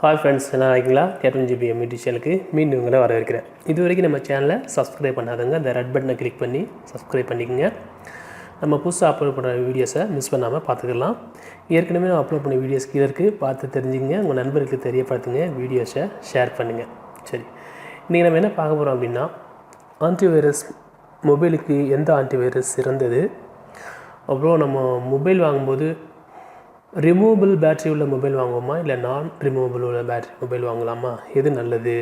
Hi friends, என்ன நினைக்கிறீங்களா? Captain GB MET சேனலுக்கு மீண்டும் உங்களை வரவேற்கிறேன். இது வரைக்கும் நம்ம சேனலை சப்ஸ்கிரைப் பண்ணாதவங்க அந்த ரெட் பட்டனை கிளிக் பண்ணி சப்ஸ்கிரைப் பண்ணிக்கோங்க. நம்ம புதுசாக அப்லோட் பண்ணுற வீடியோஸை மிஸ் பண்ணாமல் பார்த்துக்கலாம். ஏற்கனவே நான் அப்லோட் பண்ண வீடியோஸ் கீழே இருக்குது, பார்த்து தெரிஞ்சுங்க. உங்கள் நண்பர்களுக்கு தெரியப்படுத்துங்க, வீடியோஸை ஷேர் பண்ணுங்கள். சரி, இன்றைக்கி நம்ம என்ன பார்க்க போகிறோம் அப்படின்னா, ஆன்டிவைரஸ் மொபைலுக்கு எந்த ஆன்டிவைரஸ் சிறந்தது, அப்புறம் நம்ம மொபைல் வாங்கும்போது ரிமூவபிள் பேட்ரி உள்ள மொபைல் வாங்குவோமா இல்லை நான் ரிமூவபிள் உள்ள பேட்ரி மொபைல் வாங்கலாமா, எது நல்லது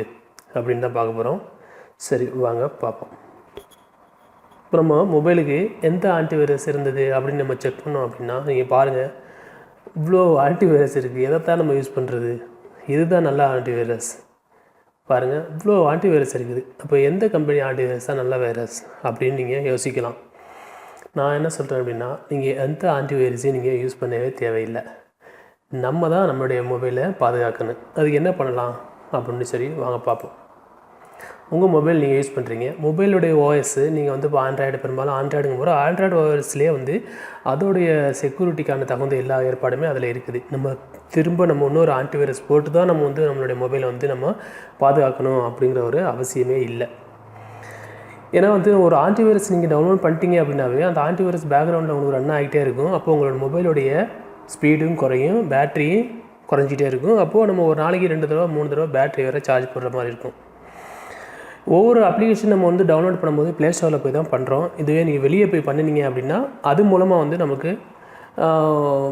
அப்படின்னு தான் பார்க்க போகிறோம். சரி, வாங்க பார்ப்போம். இப்போ நம்ம மொபைலுக்கு எந்த ஆன்டிவைரஸ் இருந்தது அப்படின்னு நம்ம செக் பண்ணோம் அப்படின்னா, நீங்கள் பாருங்கள், இவ்வளோ ஆன்டிவைரஸ் இருக்குது. எதைத்தான் நம்ம யூஸ் பண்ணுறது? இதுதான் நல்ல ஆன்டிவைரஸ். பாருங்கள், இவ்வளோ ஆன்டிவைரஸ் இருக்குது. அப்போ எந்த கம்பெனி ஆன்டிவைரஸ் தான் நல்ல வைரஸ் அப்படின்னு நீங்கள் யோசிக்கலாம். நான் என்ன சொல்கிறேன் அப்படின்னா, நீங்கள் எந்த ஆன்டிவைரஸையும் நீங்கள் யூஸ் பண்ணவே தேவையில்லை. நம்ம தான் நம்மளுடைய மொபைலை பாதுகாக்கணும். அதுக்கு என்ன பண்ணலாம் அப்படின்னு சரி வாங்க பார்ப்போம். உங்கள் மொபைல் நீங்கள் யூஸ் பண்ணுறீங்க, மொபைலுடைய ஓஎஸ் நீங்கள் இப்போ ஆண்ட்ராய்டு, பெரும்பாலும் ஆண்ட்ராய்டுங்க போகிற ஆண்ட்ராய்டு ஓஎஸ்லேயே அதோடைய செக்யூரிட்டிக்கான தகுந்த எல்லா ஏற்பாடுமே அதில் இருக்குது. நம்ம இன்னொரு ஆன்டிவைரஸ் போட்டு தான் நம்ம நம்மளுடைய மொபைலை நம்ம பாதுகாக்கணும் அப்படிங்கிற ஒரு அவசியமே இல்லை. ஏன்னா ஒரு ஆன்டிவைரஸ் நீங்கள் டவுன்லோட் பண்ணிட்டீங்க அப்படின்னாவே அந்த ஆன்டிவைரஸ் பேக்ரவுண்டில் உங்களுக்கு ரன் ஆகிட்டே இருக்கும். அப்போது உங்களோட மொபைலுடைய ஸ்பீடும் குறையும், பேட்டரியும் குறைஞ்சிட்டே இருக்கும். அப்போது நம்ம ஒரு நாளைக்கு 2 தடவை 3 தடவை பேட்டரி வேறு சார்ஜ் பண்ணுற மாதிரி இருக்கும். ஒவ்வொரு அப்ளிகேஷன் நம்ம டவுன்லோட் பண்ணும்போது ப்ளே ஸ்டோரில் போய் தான் பண்ணுறோம். இதுவே நீங்கள் வெளியே போய் பண்ணினீங்க அப்படின்னா அது மூலமாக நமக்கு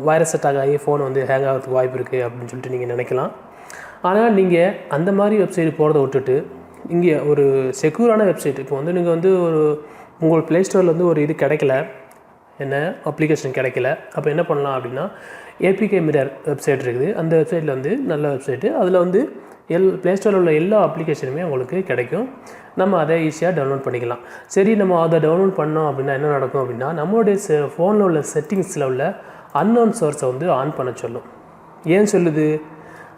வைரஸ் அட்டாக் ஆகி ஃபோன் ஹேங் ஆகிறதுக்கு வாய்ப்பு இருக்குது அப்படின்னு சொல்லிட்டு நீங்கள் நினைக்கலாம். ஆனால் நீங்கள் அந்த மாதிரி வெப்சைட் போகிறத விட்டுட்டு இங்கே ஒரு செக்யூரான வெப்சைட், இப்போ நீங்கள் உங்கள் ப்ளே ஸ்டோரில் ஒரு இது கிடைக்கல, என்ன அப்ளிகேஷன் கிடைக்கல, அப்போ என்ன பண்ணலாம் அப்படின்னா, ஏபிகே மிரர் வெப்சைட் இருக்குது. அந்த வெப்சைட்டில் நல்ல வெப்சைட்டு. அதில் ப்ளே ஸ்டோரில் உள்ள எல்லா அப்ளிகேஷனுமே உங்களுக்கு கிடைக்கும். நம்ம அதை ஈஸியாக டவுன்லோட் பண்ணிக்கலாம். சரி, நம்ம அதை டவுன்லோட் பண்ணோம் அப்படின்னா என்ன நடக்கும் அப்படின்னா, நம்மளுடைய ஃபோனில் உள்ள செட்டிங்ஸில் உள்ள அன்னோன் சோர்ஸை ஆன் பண்ண சொல்லும். ஏன் சொல்லுது?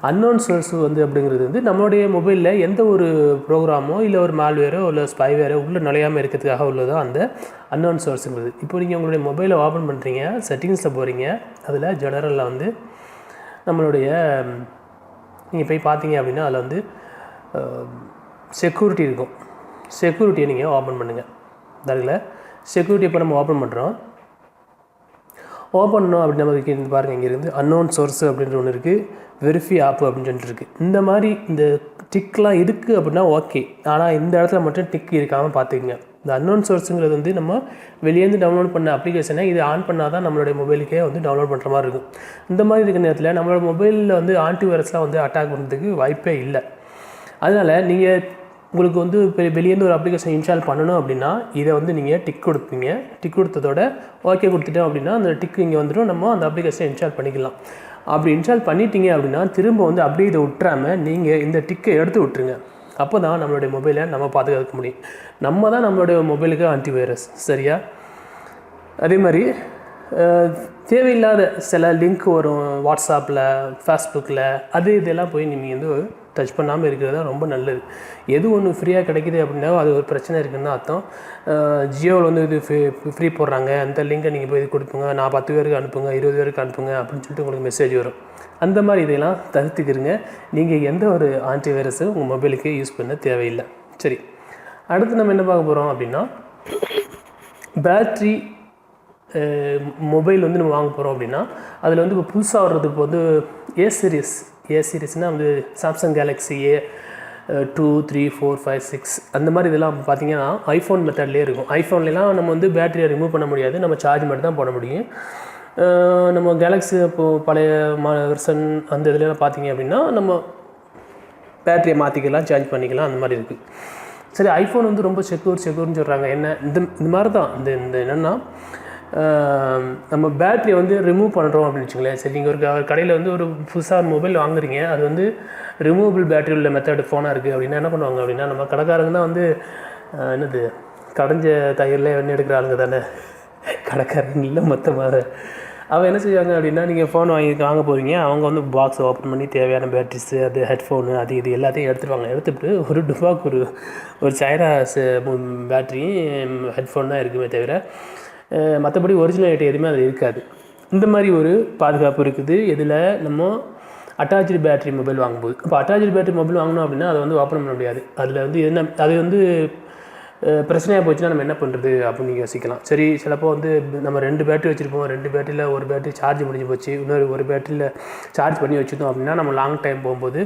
அன்னோன் சோர்ஸ் அப்படிங்கிறது நம்மளுடைய மொபைலில் எந்த ஒரு ப்ரோக்ராமோ இல்லை ஒரு மால்வேரோ இல்லை ஸ்பைவேரோ உள்ளே நுழையாமல் இருக்கிறதுக்காக உள்ளதோ அந்த அன்னோன் சோர்ஸுங்கிறது. இப்போ நீங்கள் உங்களுடைய மொபைலை ஓப்பன் பண்ணுறீங்க, செட்டிங்ஸில் போகிறீங்க, அதில் ஜெனரலில் நம்மளுடைய நீங்கள் போய் பார்த்தீங்க அப்படின்னா அதில் செக்யூரிட்டி இருக்கும். செக்யூரிட்டியை நீங்கள் ஓப்பன் பண்ணுங்கள். அதில் செக்யூரிட்டி இப்போ நம்ம ஓப்பன் பண்ணுறோம். ஓப்பன் பண்ணோம் அப்படின்னு நமக்கு பாருங்கள், இங்கே இருந்து அன்னோன் சோர்ஸு அப்படின்ற ஒன்று இருக்குது, வெரிஃபை ஆப் அப்படின்னு சொல்லிட்டு இருக்குது. இந்த மாதிரி இந்த டிக்லாம் இருக்குது அப்படின்னா ஓகே. ஆனால் இந்த இடத்துல மட்டும் டிக் இருக்காமல் பார்த்துக்குங்க. இந்த அன்னோன் சோர்ஸுங்கிறது நம்ம வெளியேருந்து டவுன்லோட் பண்ண அப்ளிகேஷனை இது ஆன் பண்ணால் தான் நம்மளுடைய மொபைலுக்கே டவுன்லோட் பண்ணுற மாதிரி இருக்கும். இந்த மாதிரி இருக்கிற நேரத்தில் நம்மளோட மொபைலில் ஆன்டிவைரஸ்லாம் அட்டாக் பண்ணுறதுக்கு வாய்ப்பே இல்லை. அதனால் நீங்கள் உங்களுக்கு இப்போ வெளியேருந்து ஒரு அப்ளிகேஷன் இன்ஸ்டால் பண்ணணும் அப்படின்னா இதை நீங்கள் டிக் கொடுப்பீங்க. டிக் கொடுத்ததோட ஓகே கொடுத்துட்டோம் அப்படின்னா அந்த டிக் இங்கே வந்துடும். நம்ம அந்த அப்ளிகேஷனை இன்ஸ்டால் பண்ணிக்கலாம். அப்படி இன்ஸ்டால் பண்ணிட்டீங்க அப்படின்னா திரும்ப அப்படியே இதை விட்டுறாமல் நீங்கள் இந்த டிக்கை எடுத்து விட்டுருங்க. அப்போ தான் நம்மளுடைய மொபைலை நம்ம பாதுகாக்க முடியும். நம்ம தான் நம்மளுடைய மொபைலுக்கு ஆன்டிவைரஸ். சரியா? அதே மாதிரி தேவையில்லாத சில லிங்க் வரும் வாட்ஸ்அப்பில், ஃபேஸ்புக்கில், இதெல்லாம் போய் நீங்கள் டச் பண்ணாமல் இருக்கிறது தான் ரொம்ப நல்லது. எது ஒன்று ஃப்ரீயாக கிடைக்கிது அப்படின்னா அது ஒரு பிரச்சனை இருக்குதுன்னு தான் அர்த்தம். ஜியோவில் இது ஃப்ரீ போடுறாங்க, அந்த லிங்கை நீங்கள் போய் இது கொடுப்புங்க, நான் 10 பேருக்கு அனுப்புங்க, 20 பேருக்கு அனுப்புங்க அப்படின்னு சொல்லிட்டு உங்களுக்கு மெசேஜ் வரும். அந்த மாதிரி இதெல்லாம் தவிர்த்துக்கிறங்க. நீங்கள் எந்த ஒரு ஆன்டிவைரஸும் உங்கள் மொபைலுக்கு யூஸ் பண்ண தேவையில்லை. சரி, அடுத்து நம்ம என்ன பார்க்க போகிறோம் அப்படின்னா, பேட்ரி மொபைல் நம்ம வாங்க போகிறோம் அப்படின்னா அதில் இப்போ புதுசாக வர்றது ஏ சீரிஸ்னால் சாம்சங் கேலக்ஸி A2, 3, 4, 5, 6 அந்த மாதிரி இதெல்லாம் பார்த்திங்கன்னா ஐஃபோன் மெத்தட்லேயே இருக்கும். ஐஃபோன்லாம் நம்ம பேட்டரியை ரிமூவ் பண்ண முடியாது, நம்ம சார்ஜ் மட்டும் தான் போட முடியும். நம்ம கேலக்ஸி இப்போது பழைய வெர்ஷன் அந்த இதுலாம் பார்த்திங்க அப்படின்னா நம்ம பேட்டரியை மாற்றிக்கலாம், சார்ஜ் பண்ணிக்கலாம், அந்த மாதிரி இருக்குது. சரி, ஐஃபோன் ரொம்ப செக்யூர்னு சொல்கிறாங்க. என்ன இந்த மாதிரி தான் இந்த என்னென்னா நம்ம பேட்டரியை ரிமூவ் பண்ணுறோம் அப்படின்னு வச்சுங்களேன். சரி, நீங்கள் ஒரு கடையில் ஒரு புதுசாக மொபைல் வாங்குறீங்க, அது ரிமூவபிள் பேட்டரி உள்ள மெத்தட் ஃபோனாக இருக்குது அப்படின்னா என்ன பண்ணுவாங்க அப்படின்னா, நம்ம கடைக்காரங்க தான் என்னது கடைஞ்ச தயிரில் எண்ணெய் எடுக்கிற ஆளுங்க தானே கடைக்காரங்க இல்லை மொத்தமாக. அவன் என்ன செய்வாங்க அப்படின்னா, நீங்கள் ஃபோன் வாங்க போகிறீங்க, அவங்க பாக்ஸ் ஓப்பன் பண்ணி தேவையான பேட்டரிஸு, ஹெட்ஃபோனு, இது எல்லாத்தையும் எடுத்துகிட்டு எடுத்துகிட்டு ஒரு டுபாக்கு ஒரு சைனா பேட்டரி ஹெட்ஃபோன் தான் இருக்குமே தவிர மற்றபடி ஒரிஜினல் ஐட்டம் எதுவுமே அது இருக்காது. இந்த மாதிரி ஒரு பாதுகாப்பு இருக்குது. இதில் நம்ம அட்டாச்சு பேட்டரி மொபைல் வாங்கும்போது. இப்போ அட்டாச்சு பேட்டரி மொபைல் வாங்கணும் அப்படின்னா அதை வந்து ஓப்பன் பண்ண முடியாது. அதில் வந்து என்ன அது வந்து பிரச்சனையாக போச்சுன்னா நம்ம என்ன பண்ணுறது அப்படின்னு நீங்கள் யோசிக்கலாம். சரி, சிலப்போ வந்து நம்ம 2 பேட்டரி வச்சுருப்போம், 2 பேட்டரியில் ஒரு பேட்டரி சார்ஜ் முடிஞ்சு போச்சு, இன்னொரு ஒரு பேட்டரியில் சார்ஜ் பண்ணி வச்சுருந்தோம் அப்படின்னா நம்ம லாங் டைம் போகும்போது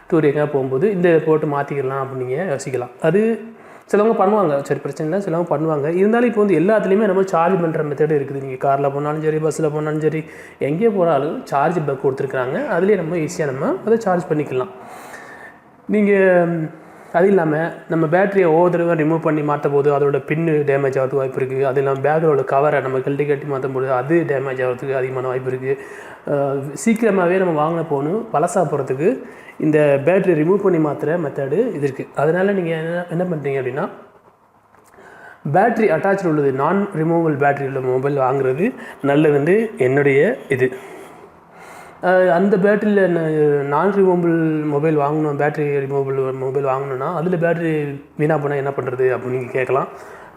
டூர் எங்கேயா போகும்போது இந்த போட்டு மாற்றிக்கலாம் அப்படின்னு நீங்கள் யோசிக்கலாம். அது சிலவங்க பண்ணுவாங்க, சரி பிரச்சனை இல்லை, சிலவங்க பண்ணுவாங்க. இருந்தாலும் இப்போ வந்து எல்லாத்துலேயுமே நம்ம சார்ஜ் பண்ணுற மெத்தடு இருக்குது. நீங்கள் காரில் போனாலும் சரி, பஸ்ஸில் போனாலும் சரி, எங்கே போனாலும் சார்ஜ் பக் கொடுத்துருக்குறாங்க. அதுலேயே நம்ம ஈஸியாக நம்ம அதை சார்ஜ் பண்ணிக்கலாம். நீங்கள் அது இல்லாமல் நம்ம பேட்டரியை ஒவ்வொரு தடவை ரிமூவ் பண்ணி மாற்றும் போது அதோட பின்னு டேமேஜ் ஆகிறதுக்கு வாய்ப்பு இருக்குது. அது இல்லாமல் பேக்கோட கவரை நம்ம கட்டி மாற்றும் போது அது டேமேஜ் ஆகிறதுக்கு அதிகமான வாய்ப்பு இருக்குது. சீக்கிரமாகவே நம்ம வாங்கின ஃபோனு பழசாக போகிறதுக்கு இந்த பேட்டரி ரிமூவ் பண்ணி மாற்றுற மெத்தடு இது இருக்குது. அதனால் நீங்கள் என்ன பண்ணுறீங்க அப்படின்னா, பேட்ரி அட்டாச் உள்ளது நான் ரிமூவல் பேட்டரி உள்ள மொபைல் வாங்குறது நல்லதுன்னு என்னுடைய இது. அந்த பேட்டரியில் நான் ரிமூவபிள் மொபைல் வாங்கணும், பேட்டரி ரிமூவபிள் மொபைல் வாங்கணுன்னா அதில் பேட்டரி வீணாக போனால் என்ன பண்ணுறது அப்படின்னு நீங்கள் கேட்கலாம்.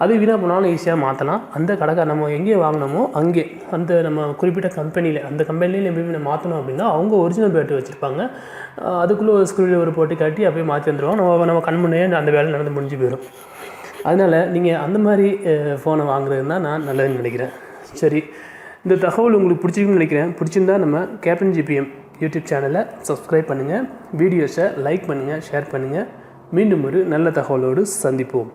அது வீணாக போனாலும் ஈஸியாக மாற்றலாம். அந்த கடைக்கார நம்ம எங்கே வாங்கினோமோ அங்கே அந்த நம்ம குறிப்பிட்ட கம்பெனியில் அந்த கம்பெனியில் எப்படி மாற்றணும் அப்படின்னா அவங்க ஒரிஜினல் பேட்டரி வச்சுருப்பாங்க. அதுக்குள்ளே ஒரு ஸ்க்ரூ ஒரு போட்டு காட்டி அப்படியே மாற்றி வந்துடுவோம். நம்ம கண் முன்னே அந்த வேலை நடந்து முடிஞ்சு போயிடும். அதனால் நீங்கள் அந்த மாதிரி ஃபோனை வாங்குறது தான் நான் நல்லதுன்னு நினைக்கிறேன். சரி, இந்த தகவல் உங்களுக்கு பிடிச்சிருக்குன்னு நினைக்கிறேன். பிடிச்சிருந்தா நம்ம கேப்டன் ஜிபிஎம் யூடியூப் சேனலை சப்ஸ்கிரைப் பண்ணுங்கள், வீடியோஸை லைக் பண்ணுங்கள், ஷேர் பண்ணுங்கள். மீண்டும் ஒரு நல்ல தகவலோடு சந்திப்போம்.